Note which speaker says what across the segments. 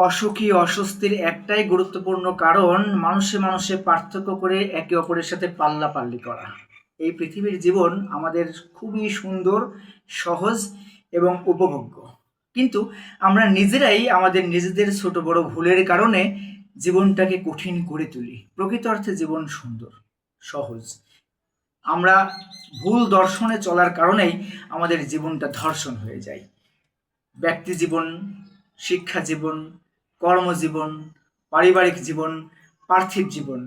Speaker 1: অসুখী অস্বস্তির একটাই গুরুত্বপূর্ণ কারণ মানুষে মানুষে পার্থক্য করে একে অপরের সাথে পাল্লাপাল্লি করা। এই পৃথিবীর জীবন আমাদের খুবই সুন্দর, সহজ এবং উপভোগ্য। কিন্তু আমরা নিজেরাই আমাদের নিজেদের ছোট বড় ভুলের কারণে জীবনটাকে কঠিন করে তুলি। প্রকৃত অর্থে জীবন সুন্দর, সহজ। আমরা ভুল দর্শনে চলার কারণেই আমাদের জীবনটা ধর্ষণ হয়ে যায়। ব্যক্তি জীবন, শিক্ষা জীবন, কর্মজীবন, পারিবারিক জীবন, পার্থিব জীবন।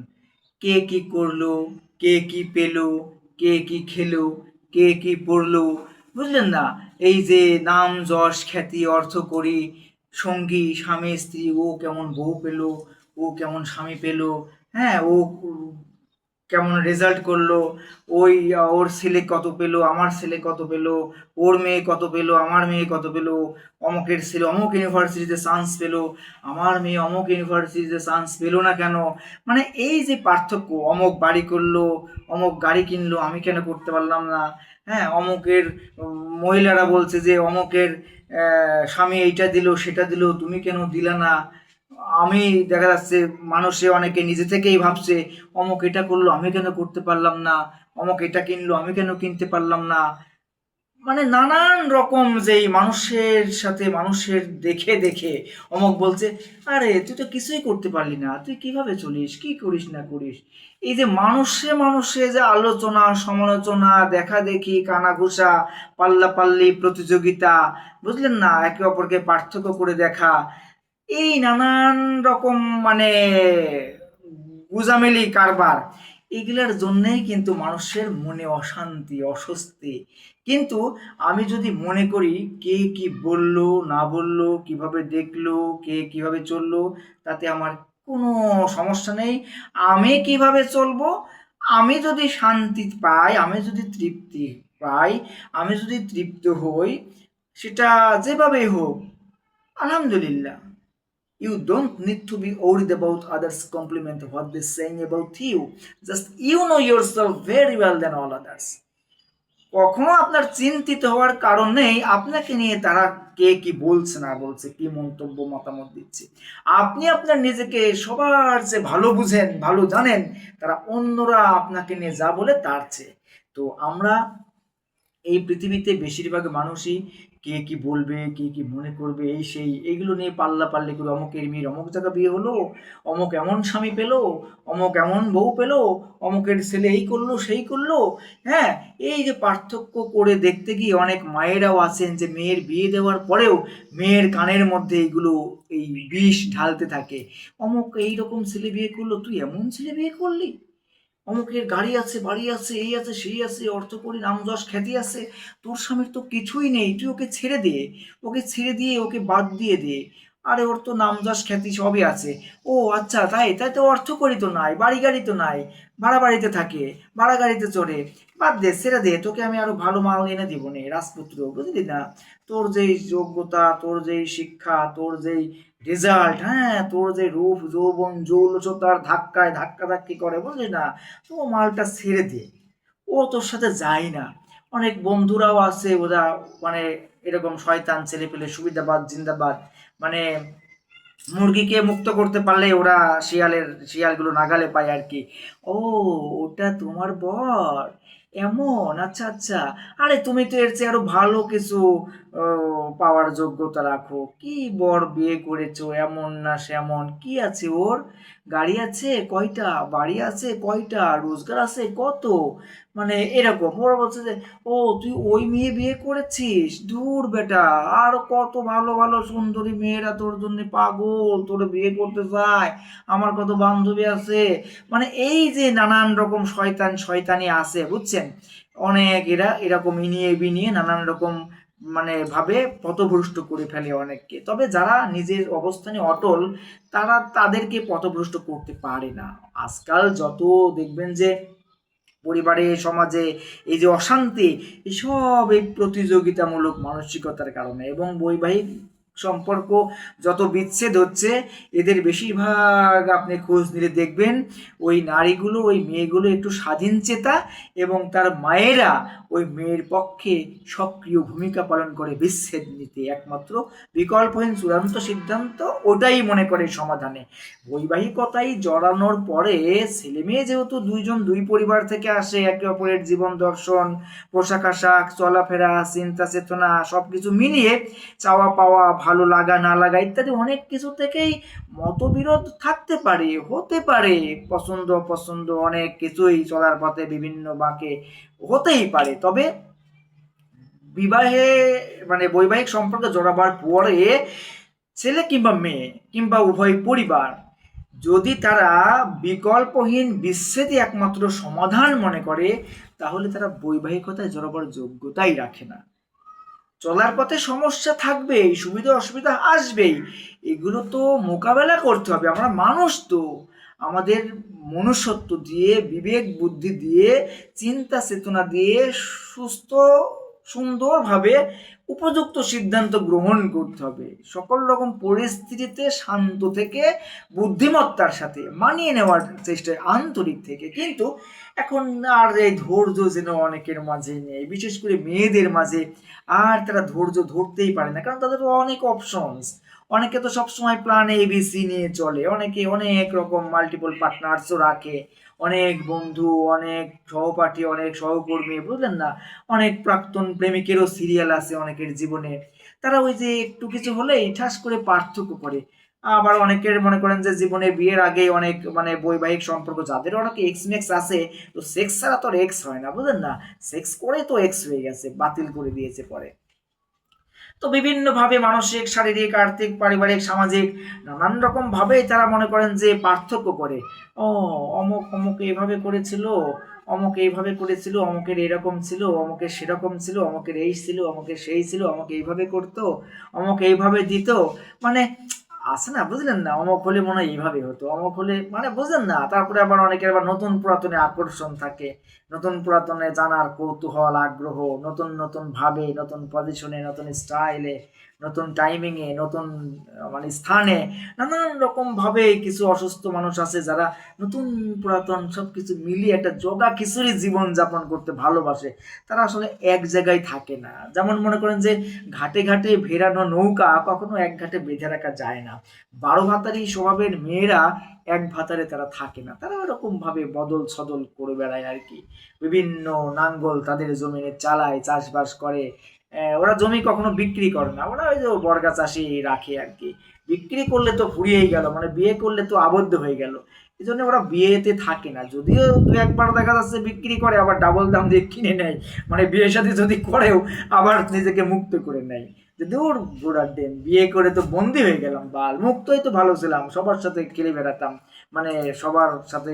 Speaker 1: কে কি করলো, কে কি পেলো, কে কি খেলো, কে কি পড়লো, বুঝলেন না? এই যে নাম যশ খ্যাতি অর্থ করি, সঙ্গী স্বামী স্ত্রী, ও কেমন বউ পেলো, ও কেমন স্বামী পেলো, হ্যাঁ, ও কেমন রেজাল্ট করলো, ওই ওর ছেলে কত পেলো, আমার ছেলে কত পেলো, ওর মেয়ে কত পেলো, আমার মেয়ে কত পেলো, অমুকের ছেলে অমুক ইউনিভার্সিটিতে চান্স পেলো, আমার মেয়ে অমুক ইউনিভার্সিটিতে চান্স পেলো না কেন? মানে এই যে পার্থক্য, অমুক বাড়ি করলো, অমুক গাড়ি কিনলো, আমি কেন করতে পারলাম না? হ্যাঁ, অমুকের মহিলারা বলছে যে অমুকের স্বামী এইটা দিল সেটা দিল, তুমি কেন দিলা না? আমি দেখা যাচ্ছে মানুষে অনেকে নিজে থেকেই ভাবছে অমুক এটা করলো আমি কেন করতে পারলাম না, অমুক এটা কিনলো আমি কেন কিনতে পারলাম না। মানে নানান রকম যেই মানুষের সাথে মানুষের দেখে দেখে অমুক বলছে, আরে তুই তো কিছুই করতে পারলি না, তুই কিভাবে চলিস, কি করিস না করিস। এই যে মানুষে মানুষে যে আলোচনা সমালোচনা দেখা দেখি কানাঘুষা পাল্লাপাল্লি প্রতিযোগিতা, বুঝলেন না, একে অপরকে পার্থক্য করে দেখা, এই নানান রকম মানে গুজামেলি কারবার, এগুলার জন্যেই কিন্তু মানুষের মনে অশান্তি অস্বস্তি। কিন্তু আমি যদি মনে করি কে কি বললো না বললো, কিভাবে দেখলো, কে কিভাবে চললো, তাতে আমার কোনো সমস্যা নেই। আমি কিভাবে চলবো, আমি যদি শান্তি পাই, আমি যদি তৃপ্তি পাই, আমি যদি তৃপ্ত হই, সেটা যেভাবেই হোক, আলহামদুলিল্লাহ। You don't need to be worried about others' compliment what they're saying about you. Just you know yourself very well than all others. কখনো আপনার চিন্তিত হওয়ার কারণ নেই আপনাকে নিয়ে তারা কে কি বলছে না বলছে, কি মন্তব্য মতামত দিচ্ছে। আপনি আপনার নিজেকে সবার চেয়ে ভালো বুঝেন, ভালো জানেন, তারা অন্যরা আপনাকে নিয়ে যা বলে তার চেয়ে। তো আমরা এই পৃথিবীতে বেশিরভাগ মানুষই কে কি বলবে, কে কি মনে করবে, এই সেই এইগুলো নিয়ে পাল্লাপাল্লি করে অমুকের মেয়ের অমুক জায়গা বিয়ে হলো, অমুক এমন স্বামী পেলো, অমুক এমন বউ পেলো, অমুকের ছেলে এই করলো সেই করলো। হ্যাঁ, এই যে পার্থক্য করে দেখতে গিয়ে অনেক মায়েরাও আছেন যে মেয়ের বিয়ে দেওয়ার পরেও মেয়ের কানের মধ্যে এইগুলো এই বিষ ঢালতে থাকে। অমুক এইরকম ছেলে বিয়ে করলো, তুই এমন ছেলে বিয়ে করলি, অমুকের গাড়ি আছে বাড়ি আছে এই আছে সেই আছে অর্থ করি নাম যশ খ্যাতি আছে, তোর স্বামীর তো কিছুই নেই, তুই ওকে ছেড়ে দে, ওকে ছেড়ে দিয়ে ওকে বাদ দিয়ে দে। আরে ওর তো নাম যশ খ্যাতি সবই আছে। ও আচ্ছা, তাই তাই তো অর্থ করি তো নাই, বাড়ি গাড়ি তো নাই, ভাড়া বাড়িতে থাকে, ভাড়া গাড়িতে চড়ে, বাদ দে ছেড়ে দে, তোকে আমি আরো ভালো মাল এনে দিব নে রাজপুত্র, বুঝলি না? তোর যেই যোগ্যতা, তোর যেই শিক্ষা, তোর যেই রেজাল্ট, হ্যাঁ, তোর যে রূপ যৌবন জৌলসতার ধাক্কায় ধাক্কাধাক্কি করে, বুঝলি না? তো ও মালটা ছেড়ে দে, ও তোর সাথে যায় না। অনেক বন্ধুরাও আছে ওরা মানে এরকম শয়তান ছেলে পেলে সুবিধাবাদ জিন্দাবাদ, মানে মুরগিকে মুক্ত করতে পারলে ওরা শিয়ালগুলো নাগালে পায় আর কি। ও, ওটা তোমার বর, এমন, আচ্ছা আচ্ছা। আরে তুমি তো এর চেয়ে আরো ভালো কিছু পাওয়ার যোগ্যতা রাখো, কি বর বিয়ে করেছো, এমন না সেমন, কি আছে ওর, গাড়ি আছে কয়টা, বাড়ি আছে কয়টা, রোজগার আছে কত, মানে এরকম ওরা বলছে যে ও তুই ওই মেয়ে বিয়ে করেছিস, দূর বেটা, আর কত ভালো ভালো সুন্দরী মেয়েরা তোর জন্য পাগল, তোর বিয়ে করতে চায়, আমার কত বান্ধবী আছে। মানে এই যে নানান রকম শয়তান শয়তানি আছে, বুঝছেন? অনেক এরা এরকম ইনিয়ে বিনিয়ে নানান রকম মানে ভাবে পথভ্রষ্ট করে ফেলে অনেককে। তবে যারা নিজের অবস্থানে অটল, তারা তাদেরকে পথভ্রষ্ট করতে পারে না। আজকাল যত দেখবেন যে পরিবারে সমাজে এই যে অশান্তি, এসব এই প্রতিযোগিতামূলক মানসিকতার কারণে এবং বৈবাহিক সম্পর্ক যত বিচ্ছেদ হচ্ছে, এদের বেশিরভাগ আপনি খোঁজ নিলে দেখবেন ওই নারীগুলো, ওই মেয়েগুলো একটু স্বাধীনচেতা, এবং তার মায়েরা ওই মেয়ের পক্ষে সক্রিয় ভূমিকা পালন করে বিচ্ছেদ নিতে। একমাত্র বিকল্পহীন চূড়ান্ত সিদ্ধান্ত ওটাই মনে করে সমাধানে। বৈবাহিকতায় জড়ানোর পরে ছেলে মেয়ে যেহেতু দুইজন দুই পরিবার থেকে আসে, একে অপরের জীবন দর্শন, পোশাক আশাক, চলাফেরা, চিন্তা চেতনা সবকিছু মিলিয়ে চাওয়া পাওয়া, ভালো লাগা না লাগা ইত্যাদি অনেক কিছু থেকেই মতবিরোধ থাকতে পারে, হতে পারে, পছন্দ অপছন্দ অনেক কিছুই চলার পথে বিভিন্ন বাঁকে হতেই পারে। তবে বিবাহে মানে বৈবাহিক সম্পর্কে জড়াবার পরে ছেলে কিংবা মেয়ে কিংবা উভয় পরিবার যদি তারা বিকল্পহীন বিচ্ছেদই একমাত্র সমাধান মনে করে, তাহলে তারা বৈবাহিকতায় জড়াবার যোগ্যতাই রাখে না। চলার পথে সমস্যা থাকবেই, সুবিধা অসুবিধা আসবেই, এগুলো তো মোকাবেলা করতে হবে। আমরা মানুষ তো, আমাদের মনুষ্যত্ব দিয়ে, বিবেক বুদ্ধি দিয়ে, চিন্তা চেতনা দিয়ে সুস্থ সুন্দরভাবে উপযুক্ত সিদ্ধান্ত গ্রহণ করতে হবে। সকল রকম পরিস্থিতিতে শান্ত থেকে বুদ্ধিমত্তার সাথে মানিয়ে নেওয়ার চেষ্টায় আন্তরিক থেকে। কিন্তু এখন আর এই ধৈর্য যেন অনেকের মাঝে নেই, বিশেষ করে মেয়েদের মাঝে। আর তারা ধৈর্য ধরতেই পারে না, কারণ তাদের অনেক অপশনস। অনেকে তো সবসময় প্ল্যান ABC নিয়ে চলে, অনেকে অনেক রকম মাল্টিপল পার্টনার্সও রাখে, অনেক বন্ধু, অনেক সহপাঠী, অনেক সহকর্মী, বুঝলেন না, অনেক প্রাক্তন প্রেমিকেরও সিরিয়াল আছে অনেকের জীবনে। তারা ওই যে একটু কিছু হলেই ঠাস করে পার্থক্য করে। আবার অনেকের মনে করেন যে জীবনে বিয়ের আগে অনেক মানে বৈবাহিক সম্পর্ক, যাদের অনেক এক্স মেক্স আছে, তো সেক্স ছাড়া তো এক্স হয় না, বুঝলেন না, সেক্স করে তো এক্স হয়ে গেছে, বাতিল করে দিয়েছে পরে। তো বিভিন্নভাবে মানসিক, শারীরিক, আর্থিক, পারিবারিক, সামাজিক নানান রকম ভাবেই তারা মনে করেন যে পার্থক্য করে। ও, অমুক অমুক এইভাবে করেছিল, অমুক এইভাবে করেছিল, অমুকের এরকম ছিল, অমুকের সেরকম ছিল, অমুকের এই ছিল, অমুকের সেই ছিল, অমুক এইভাবে করতো, অমুক এইভাবে দিত, মানে আছে না, বুঝলেন না, অমুক হলে মনে হয় এইভাবে হতো, অমুক হলে মানে বুঝলেন না। তারপরে আবার অনেকের আবার নতুন পুরাতনে আকর্ষণ থাকে, নতুন পুরাতনে জানার কৌতূহল, আগ্রহ, নতুন নতুন ভাবে, নতুন পজিশনে, নতুন স্টাইলে, নতুন টাইমিংয়ে, নতুন মানে স্থানে, নানান রকম ভাবে কিছু অসুস্থ মানুষ আছে যারা নতুন পুরাতন সব কিছু মিলিয়ে একটা জগা খিচুড়ি জীবন যাপন করতে ভালোবাসে। তারা আসলে এক জায়গায় থাকে না। যেমন মনে করেন যে ঘাটে ঘাটে ভেড়ানো নৌকা কখনো এক ঘাটে বেঁধে রাখা যায় না। 12 ভাতারি স্বভাবের মেয়েরা এক ভাতারে তারা থাকে না, তারা ওরকম ভাবে বদল ছদল করে বেড়ায় আর কি। বিভিন্ন নাঙ্গল তাদের জমিনে চালায়, চাষবাস করে। ওরা জমি কখনো বিক্রি করে না, ওরা ওই যে বর্গা চাষি রাখে আর কি। বিক্রি করলে তো ফুরিয়েই গেল, মানে বিয়ে করলে তো আবদ্ধ হয়ে গেল, এই জন্য ওরা বিয়েতে থাকে না। যদিও দু একবার দেখা যাচ্ছে বিক্রি করে, আবার ডাবল দাম দিয়ে কিনে নেয়, মানে বিয়ে সাথে যদি করেও আবার নিজেকে মুক্ত করে নেয়, যে দূর ঘোড়ার ডিম, বিয়ে করে তো বন্দি হয়ে গেলাম, বাল মুক্তই তো ভালো ছিলাম, সবার সাথে খেলে বেড়াতাম, মানে সবার সাথে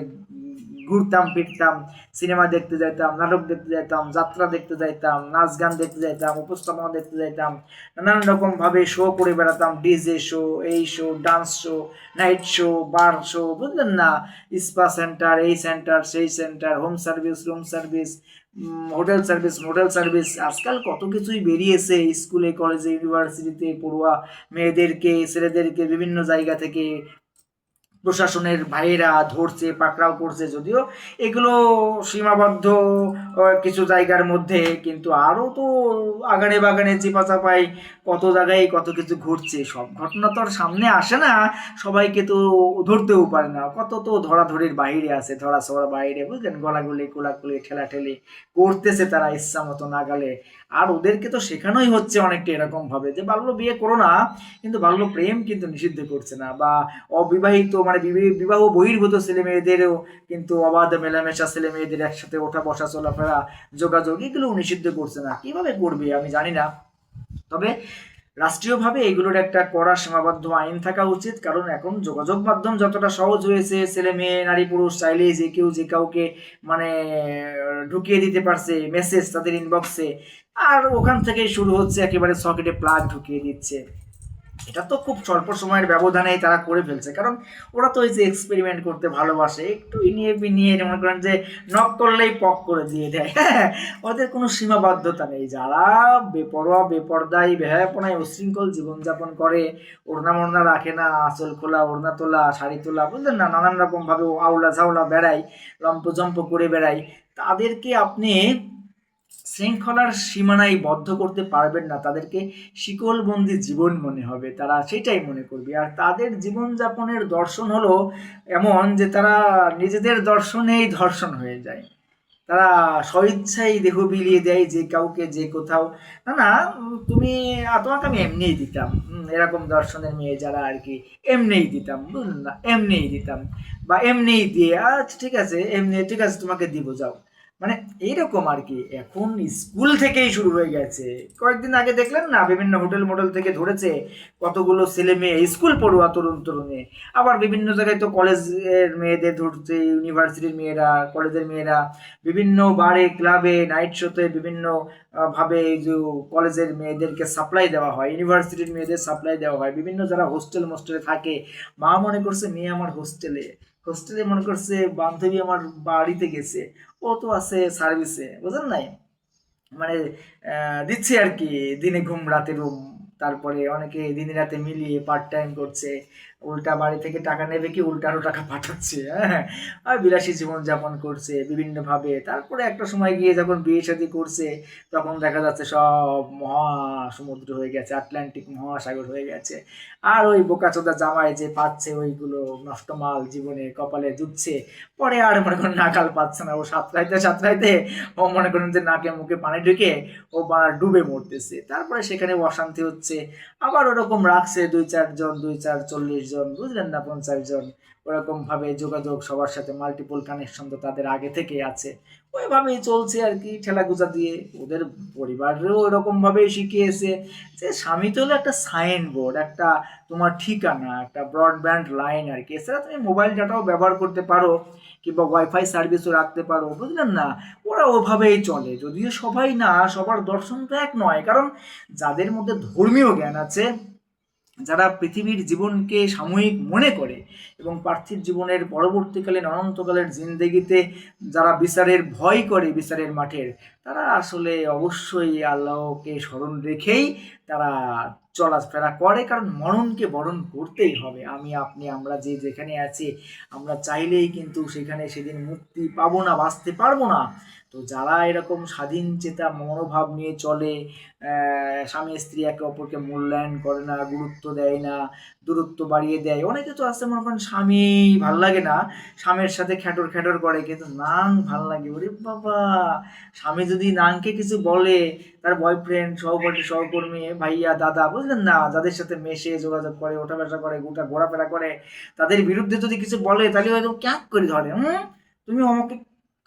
Speaker 1: ঘুরতাম ফিরতাম, সিনেমা দেখতে যাইতাম, নাটক দেখতে যাইতাম, যাত্রা দেখতে যাইতাম, নাচ গান দেখতে যাইতাম, উপস্থাপনা দেখতে যাইতাম, নানান রকম ভাবে শো করে বেড়াতাম, ডিজে শো, এই show, dance show, night show, bar show, বুঝলেন না, স্পা সেন্টার, এই সেন্টার, সেই centre, home service, room service, hotel service, motel service, আজকাল কত কিছুই বেরিয়েছে। স্কুলে, কলেজে, ইউনিভার্সিটিতে পড়ুয়া মেয়েদেরকে, ছেলেদেরকে বিভিন্ন জায়গা থেকে প্রশাসনের ভাইয়েরা ধরছে, পাকড়াও করছে, যদিও এগুলো সীমাবদ্ধ কিছু জায়গার মধ্যে, কিন্তু আরও তো আগানে বাগানে চিপা চাপাই কত জায়গায় কত কিছু ঘটছে। সব ঘটনা তো আর সামনে আসে না, সবাইকে তো ধরতেও পারে না, কত তো ধরাধরির বাইরে আছে, ধরা ছোঁয়ার বাইরে, বুঝলেন, গলাগুলি কোলাকুলি ঠেলাঠেলি করতেছে তারা ইচ্ছা মতো নাগালে। আর ওদেরকে তো শেখানোই হচ্ছে অনেকটা এরকম ভাবে যে বাল্য বিয়ে করো না, কিন্তু বাল্য প্রেম কিন্তু নিষিদ্ধ করছে না, বা অবিবাহিত মানে বিবাহ বহির্ভূত ছেলে মেয়েদেরও কিন্তু অবাধ মেলামেশা, ছেলে মেয়েদের একসাথে ওঠা বসা, চলাফেরা, যোগাযোগ, এগুলো নিষিদ্ধ করছে না। কিভাবে করবে আমি জানি না, তবে রাষ্ট্রীয়ভাবে এগুলোর একটা কড়া সীমাবদ্ধ আইন থাকা উচিত। কারণ এখন যোগাযোগ মাধ্যম যতটা সহজ হয়েছে, ছেলে মেয়ে, নারী পুরুষ চাইলেই যে কেউ যে কাউকে মানে ঢুকিয়ে দিতে পারছে মেসেজ তাদের ইনবক্সে, আর ওখান থেকেই শুরু হচ্ছে, একেবারে সকেটে প্লাগ ঢুকিয়ে দিচ্ছে। এটা তো খুব স্বল্প সময়ের ব্যবধানেই তারা করে ফেলছে, কারণ ওরা তো ওই যে এক্সপেরিমেন্ট করতে ভালোবাসে, একটু ইনিয়ে বিনিয়ে মনে করেন যে নক করলেই পক করে দিয়ে দেয়। হ্যাঁ, ওদের কোনো সীমাবদ্ধতা নেই। যারা বেপরোয়া বেপরদাই বেহায়াপনায় উশৃঙ্খল জীবনযাপন করে, ওড়না মোড়না রাখে না, আঁচল খোলা, ওড়না তোলা, শাড়ি তোলা, বুঝলেন না, নানান রকম ভাবে আউলা ঝাউলা বেড়ায়, লম্পজম্প করে বেড়ায়, তাদেরকে আপনি শৃঙ্খলার সীমানায় বদ্ধ করতে পারবেন না। তাদেরকে শিকলবন্দি জীবন মনে হবে, তারা সেটাই মনে করবে। আর তাদের জীবনযাপনের দর্শন হলো এমন যে তারা নিজেদের দর্শনেই ধর্ষণ হয়ে যায়। তারা স্বইচ্ছাই দেহ বিলিয়ে দেয় যে কাউকে যে কোথাও। না না, তুমি তোমাকে আমি এমনিই দিতাম, এরকম দর্শনের মেয়ে যারা আর কি, এমনিই দিতাম, বুঝলেন না, এমনিই দিতাম, বা এমনিই দিয়ে আচ্ছা ঠিক আছে, এমনি ঠিক আছে তোমাকে দিব, যাও। মানে এইরকম আর কি। এখন স্কুল থেকেই শুরু হয়ে গেছে। কয়েকদিন আগে দেখলেন না, বিভিন্ন হোটেল মোটেল থেকে ধরেছে কতগুলো ছেলে মেয়ে, স্কুল পড়ুয়া তরুণ তরুণী। আবার বিভিন্ন জায়গায় তো কলেজের মেয়েদের ধরছে, ইউনিভার্সিটির মেয়েরা, কলেজের মেয়েরা বিভিন্ন বারে ক্লাবে নাইট শোতে বিভিন্ন ভাবে এই যে কলেজের মেয়েদেরকে সাপ্লাই দেওয়া হয়, ইউনিভার্সিটির মেয়েদের সাপ্লাই দেওয়া হয়। বিভিন্ন যারা হোস্টেল মোস্টেলে থাকে, মা মনে করছে মেয়ে আমার হোস্টেলে, হোস্টেলে মনে করছে বান্ধবী আমার বাড়িতে গেছে, ও তো আছে সার্ভিসে, বুঝলেন নাই, মানে দিচ্ছে আর কি, দিনে ঘুম রাতে রুম। তারপরে অনেকে দিনে রাতে মিলিয়ে পার্ট টাইম করছে, উল্টা বাড়ি থেকে টাকা নেবে কি উল্টা আরো টাকা পাঠাচ্ছে, হ্যাঁ, আর বিলাসী জীবন যাপন করছে বিভিন্নভাবে। তারপরে একটা সময় গিয়ে যখন বিয়ে শাদী করছে, তখন দেখা যাচ্ছে সব মহাসমুদ্র হয়ে গেছে, আটলান্টিক মহাসাগর হয়ে গেছে। আর ওই বোকাচোদা জামাই যে পাচ্ছে ওইগুলো নষ্ট মাল জীবনে কপালে জুটছে, পরে আর মনে করেন নাকাল পাচ্ছে না, ও সাঁতরাইতে সাঁতরাইতে ও মনে করেন যে নাকে মুখে পানি ঢুকে ও ডুবে মরতেছে। তারপরে সেখানে অশান্তি হচ্ছে, আবার ওরকম রাখছে 2-4 জন, 2-4-40 জন, বুঝলেন না, 50 জন, ওরকম ভাবে যোগাযোগ সবার সাথে, মাল্টিপল কানেকশন তো তাদের আগে থেকেই আছে। ওইভাবেই চলছে আর কি, ঠেলাগুজা দিয়ে। ওদের পরিবারেও ওরকম ভাবেই শিখিয়েছে যে স্বামী তো হলো একটা সাইনবোর্ড, একটা তোমার ঠিকানা, একটা ব্রডব্যান্ড লাইন আর কি। এছাড়া তুমি মোবাইল ডাটাও ব্যবহার করতে পারো, কিংবা ওয়াইফাই সার্ভিসও রাখতে পারো, বুঝলেন না। ওরা ওভাবেই চলে, যদিও সবাই না, সবার দর্শন তো এক নয়। কারণ যাদের মধ্যে ধর্মীয় জ্ঞান আছে, যারা পৃথিবীর জীবনকে সাময়িক মনে করে এবং পার্থিব জীবনের পরবর্তীকালীন অনন্তকালের জিন্দেগিতে যারা বিচারের ভয় করে, বিচারের মাঠের, তারা আসলে অবশ্যই আল্লাহকে স্মরণ রেখেই তারা চলাফেরা করে। কারণ মরণকে বরণ করতেই হবে। আমি আপনি আমরা যে যেখানে আছি, আমরা চাইলেই কিন্তু সেখানে সেদিন মুক্তি পাবো না, বাঁচতে পারবো না। তো যারা এরকম স্বাধীন চেতা মনোভাব নিয়ে চলে, স্বামী স্ত্রী একে অপরকে মূল্যায়ন করে না, গুরুত্ব দেয় না, দূরত্ব বাড়িয়ে দেয়। অনেকে তো আছে মনে করেন স্বামী ভাল লাগে না, স্বামীর সাথে খ্যাটর খ্যাটর করে, কিন্তু নাং ভাল লাগে। ওরে বাবা, স্বামী যদি নাংকে কিছু বলে, তার বয়ফ্রেন্ড, সহপাঠী, সহকর্মী, ভাইয়া, দাদা, বুঝলেন না, যাদের সাথে মেশে যোগাযোগ করে, ওঠা বসা করে, গোটা ঘোরাফেরা করে, তাদের বিরুদ্ধে যদি কিছু বলে, তাহলে হয়তো ক্যাক করে ধরে, তুমি আমাকে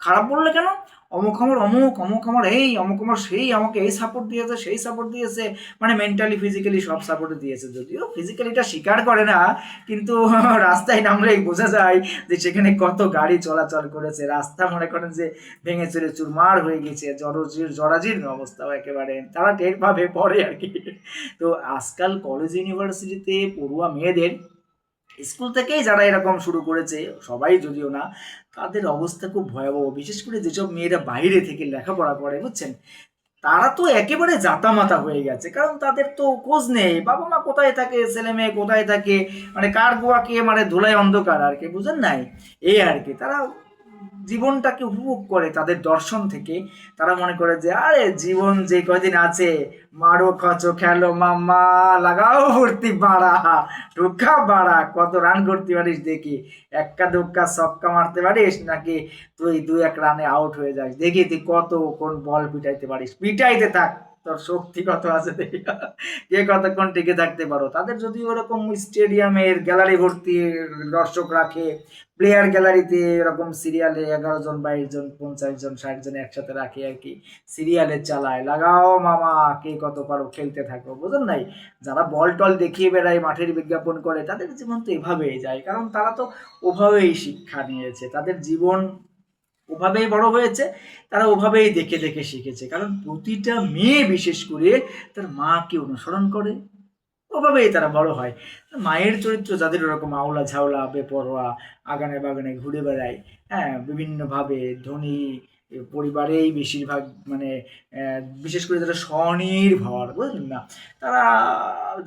Speaker 1: খারাপ বললে কেন, অমুক আমার অমুক, অমুক আমার এই, অমুক আমার সেই, আমাকে এই সাপোর্ট দিয়েছে, সেই সাপোর্ট দিয়েছে, মানে মেন্টালি ফিজিক্যালি সব সাপোর্ট দিয়েছে। যদিও ফিজিক্যালিটা স্বীকার করে না, কিন্তু রাস্তায় নামলেই বোঝা যায় যে সেখানে কত গাড়ি চলাচল করেছে, রাস্তা মনে করেন যে ভেঙে চুরে চুরমার হয়ে গেছে, জরাজীর্ণ অবস্থাও একেবারে, তারা টের পাবে পরে আর কি। তো আজকাল কলেজ ইউনিভার্সিটিতে পড়ুয়া মেয়েদের, স্কুল থেকেই যারা এরকম শুরু করেছে, সবাই যদিও না, তাদের অবস্থা খুব ভয়াবহ। বিশেষ করে যেসব মেয়েরা বাইরে থেকে লেখাপড়া করে, বুঝছেন, তারা তো একেবারে জাতামাতা হয়ে গেছে। কারণ তাদের তো খোঁজ নেই, বাবা মা কোথায় থাকে, ছেলে মেয়ে কোথায় থাকে, মানে কার গোয়াকে মানে ধুলায় অন্ধকার আর কি, বুঝেন নাই, এই আর কি। তারা জীবনটাকে উপভোগ করে তাদের দর্শন থেকে। তারা মনে করে যে আরে জীবন যে কয়দিন আছে, মারো খচো খেলো মাম্মা, লাগাও ভর্তি বাড়া, ঢুকা বাড়া, কত রান করতে পারিস দেখি, এক্কা দুক্কা ছক্কা মারতে পারিস, নাকি তুই 2-1 রানে আউট হয়ে যাস, দেখি তুই কত কোন বল পিটাইতে পারিস, পিটাইতে থাক, তোর শক্তি কত আছে দেখি, কে কতক্ষণ টিকে থাকতে পারো। তাদের যদি ওরকম স্টেডিয়ামের গ্যালারি ভর্তি দর্শক রাখে, প্লেয়ার গ্যালারিতে এরকম সিরিয়ালে 11 জন, 22 জন, 50 জন, 60 জন একসাথে রাখে আর কি, সিরিয়ালে চালায়, লাগাও মামা, কে কত পারো খেলতে থাকো, বুঝলেন নাই। যারা বল টল দেখিয়ে বেড়ায়, মাঠের বিজ্ঞাপন করে, তাদের জীবন তো এভাবেই যায়। কারণ তারা তো ওভাবেই শিক্ষা নিয়েছে, তাদের জীবন ওভাবেই বড় হয়েছে, তারা ওভাবেই দেখে দেখে শিখেছে। কারণ প্রতিটা মেয়ে বিশেষ করে তার মাকে অনুসরণ করে, ওভাবেই তারা বড় হয়। মায়ের চরিত্র যাদের ওরকম আওলা ঝাওলা বেপরোয়া আগানে বাগানে ঘুরে বেড়ায়, হ্যাঁ, বিভিন্নভাবে ধনী পরিবারেই বেশিরভাগ, মানে বিশেষ করে যারা স্বনির্ভর, বুঝলেন না, তারা,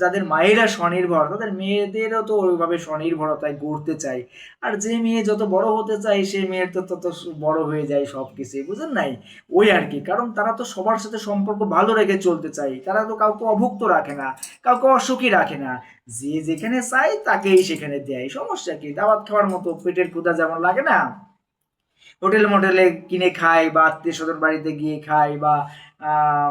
Speaker 1: যাদের মায়েরা স্বনির্ভর, তাদের মেয়েদেরও তো ওইভাবে স্বনির্ভরতায় গড়তে চায়। আর যে মেয়ে যত বড় হতে চায় সেই মেয়ের তো তত বড় হয়ে যায় সব কিছুই, বুঝলেন নাই? ওই আর কি, কারণ তারা তো সবার সাথে সম্পর্ক ভালো রেখে চলতে চায়, তারা তো কাউকে অভুক্ত রাখে না, কাউকে অসুখী রাখে না, যে যেখানে চায় তাকেই সেখানে দেয়। সমস্যা কি? দাওয়াত খাওয়ার মতো পেটের ক্ষুধা যেমন লাগে না, হোটেল মোটেলে কিনে খাই বা আত্মীয় স্বজন বাড়িতে গিয়ে খাই বা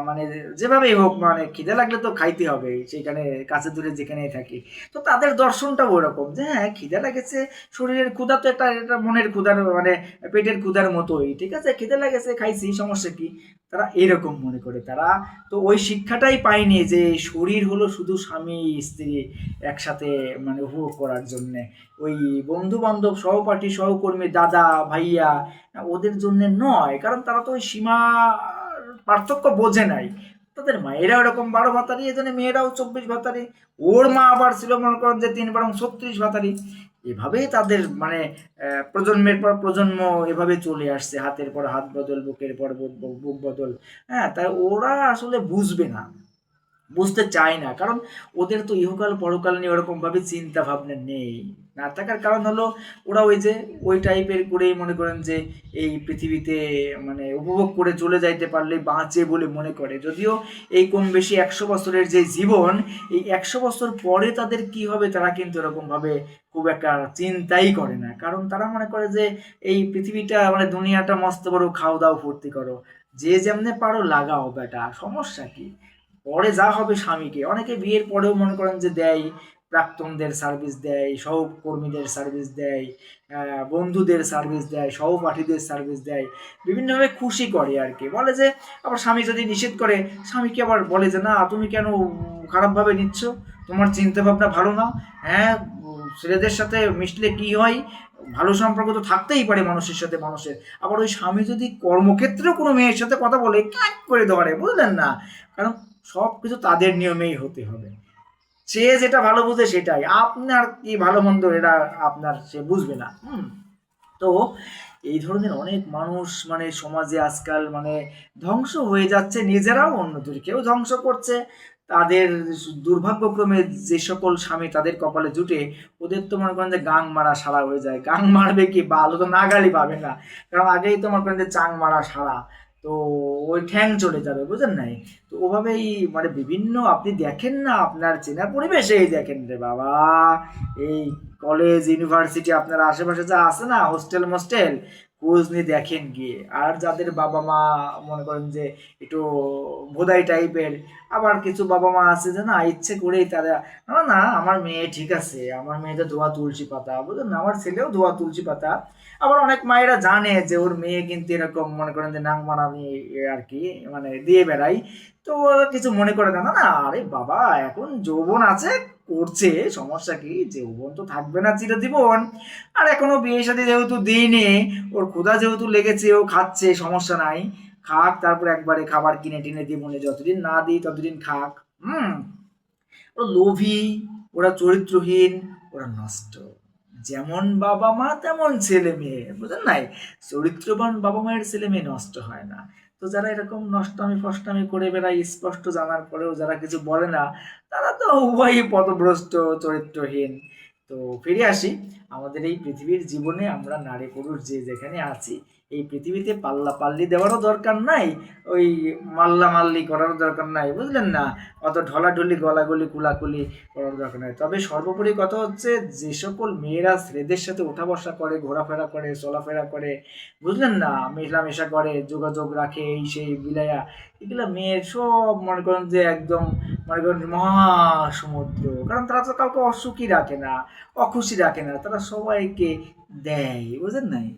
Speaker 1: মানে যেভাবেই হোক, মানে খিদে লাগলে তো খাইতে হবে, সেখানে কাছে দূরে যেখানেই থাকি। তো তাদের দর্শনটা ওরকম যে হ্যাঁ, খিদে লাগেছে, শরীরের ক্ষুধা তো একটা, এটা মনের ক্ষুধার, মানে পেটের ক্ষুধার মতোই, ঠিক আছে, খিদে লাগেছে খাইছি, সমস্যা কি? তারা এরকম মনে করে। তারা তো ওই শিক্ষাটাই পায়নি যে শরীর হলো শুধু স্বামী স্ত্রী একসাথে মানে উপভোগ করার জন্যে, ওই বন্ধু বান্ধব সহপাঠী সহকর্মী দাদা ভাইয়া ওদের জন্য নয়, কারণ তারা তো ওই সীমা পার্থক্য বোঝে নাই। তাদের মায়েরা ওরকম 12 ভাতারি, এজন্য মেয়েরাও 24 ভাতারি। ওর মা আবার ছিল মনে করেন যে 3 বরং 36 ভাতারি। এভাবেই তাদের মানে প্রজন্মের পর প্রজন্ম এভাবে চলে আসছে, হাতের পর হাত বদল, বুকের পর বুক বদল। হ্যাঁ, তাই ওরা আসলে বুঝবে না, বুঝতে চায় না, কারণ ওদের তো ইহকাল পরকাল নিয়ে ওরকম ভাবে চিন্তা ভাবনা নেই। না থাকার কারণ হলো ওরা ওই যে ওই টাইপের করেই মনে করেন যে এই পৃথিবীতে মানে উপভোগ করে চলে যাইতে পারলে বাঁচে বলে মনে করে। যদিও এই কম বেশি 100 বছরের যে জীবন, এই 100 বছর পরে তাদের কি হবে তারা কিন্তু এরকম ভাবে খুব একটা চিন্তাই করে না, কারণ তারা মনে করে যে এই পৃথিবীটা মানে দুনিয়াটা মস্ত বড়, খাও দাও ফুর্তি করো, যে যেমনে পারো লাগাও বেটা, সমস্যা কি? পরে যা হবে স্বামীকে, অনেকে বিয়ের পরেও মনে করেন যে দেয়, প্রাক্তনদের সার্ভিস দেয়, সহকর্মীদের সার্ভিস দেয়, বন্ধুদের সার্ভিস দেয়, সহপাঠীদের সার্ভিস দেয়, বিভিন্নভাবে খুশি করে আর কি। বলে যে, আবার স্বামী যদি নিষেধ করে, স্বামীকে আবার বলে যে না তুমি কেন খারাপভাবে নিচ্ছ, তোমার চিন্তা ভাবনা ভালো না। হ্যাঁ, ছেলেদের সাথে মিশলে কি হয়, ভালো সম্পর্ক তো থাকতেই পারে মানুষের সাথে মানুষের। আবার ওই স্বামী যদি কর্মক্ষেত্রেও কোনো মেয়ের সাথে কথা বলে, ক্যাক করে ধরে, বুঝলেন না, কারণ সব কিছু তাদের নিয়মেই হতে হবে। সে যেটা ভালো বুঝে সেটাই, আপনার কি ভালো মন্দ এটা আপনার সে বুঝবে না। তো এই ধরনের অনেক মানুষ মানে সমাজে আজকাল মানে ধ্বংস হয়ে যাচ্ছে, নিজেরাও অন্যদেরকেও ধ্বংস করছে। তাদের দুর্ভাগ্যক্রমে যে সকল স্বামী তাদের কপালে জুটে, ওদের তো মনে করেন যে গাং মারা সারা হয়ে যায়। গাং মারবে কি, ভালো তো নাগালি পাবে না, কারণ আগেই তো মনে করেন যে চাং মারা সারা, তো ওই ঠ্যাং চলে যাবে, বুঝেন নাই? তো ওভাবেই মানে বিভিন্ন, আপনি দেখেন না আপনার চেনা পরিবেশেই দেখেন রে বাবা, এই কলেজ ইউনিভার্সিটি আপনার আশেপাশে যা আছে না, হোস্টেল মোস্টেল, খোঁজ নিয়ে দেখেন গিয়ে। আর যাদের বাবা মা মনে করেন যে একটু ভোদাই টাইপের, আবার কিছু বাবা মা আছে যে না ইচ্ছে করেই তারা, না না আমার মেয়ে ঠিক আছে, আমার মেয়ে তো ধোয়া তুলসী পাতা, বুঝলেন না, আমার ছেলেও ধোয়া তুলসী পাতা। আবার অনেক মায়েরা জানে যে ওর মেয়ে কিন্তু এরকম মনে করেন যে নাং মানানি আর কি মানে দিয়ে বেড়াই, তো ওরা কিছু মনে করে না, না না আরে বাবা এখন যৌবন আছে, করছে, সমস্যা কি, যৌবন তো থাকবে না চিরজীবন। আর এখনো বিয়ে শাদী যেহেতু দিইনি, ওর ক্ষুধা যেহেতু লেগেছে, ও খাচ্ছে, সমস্যা নাই, খাক, তারপর একবারে খাবার কিনে টিনে দিব, যতদিন না দিই ততদিন খাক। হুম। ওরা লোভী, ওরা চরিত্রহীন, ওরা নষ্ট। যেমন বাবা মা তেমন ছেলে মেয়ে, বুঝলেন নাই? চরিত্রবান বাবা মায়ের ছেলে মেয়ে নষ্ট হয় না। তো যারা এরকম নষ্টামি ফষ্টামি করে বেড়ায়, স্পষ্ট জানার পরেও যারা কিছু বলে না, তারা তো উভয়ই পথভ্রষ্ট, চরিত্রহীন। তো ফিরে আসি আমাদের এই পৃথিবীর জীবনে, আমরা নারী পুরুষ যে যেখানে আছি, এই পৃথিবীতে পাল্লা পাল্লি দেওয়ারও দরকার নাই, ওই মাল্লা মাল্লি করারও দরকার নাই, বুঝলেন না, অত ঢলাঢলি গলাগলি কুলাকুলি করার দরকার নাই। তবে সর্বোপরি কথা হচ্ছে, যে সকল মেয়েরা ছেলেদের সাথে ওঠা বসা করে, ঘোরাফেরা করে, চলাফেরা করে, বুঝলেন না, মেশামেশা করে, যোগাযোগ রাখে, এই সেই বিলায়া, এগুলা মেয়ের সব মনে করেন যে একদম মনে করেন মহাসমুদ্র, কারণ তারা তো কাউকে অসুখী রাখে না, অখুশি রাখে না, তারা সবাইকে দেয়, বুঝলেন নাই?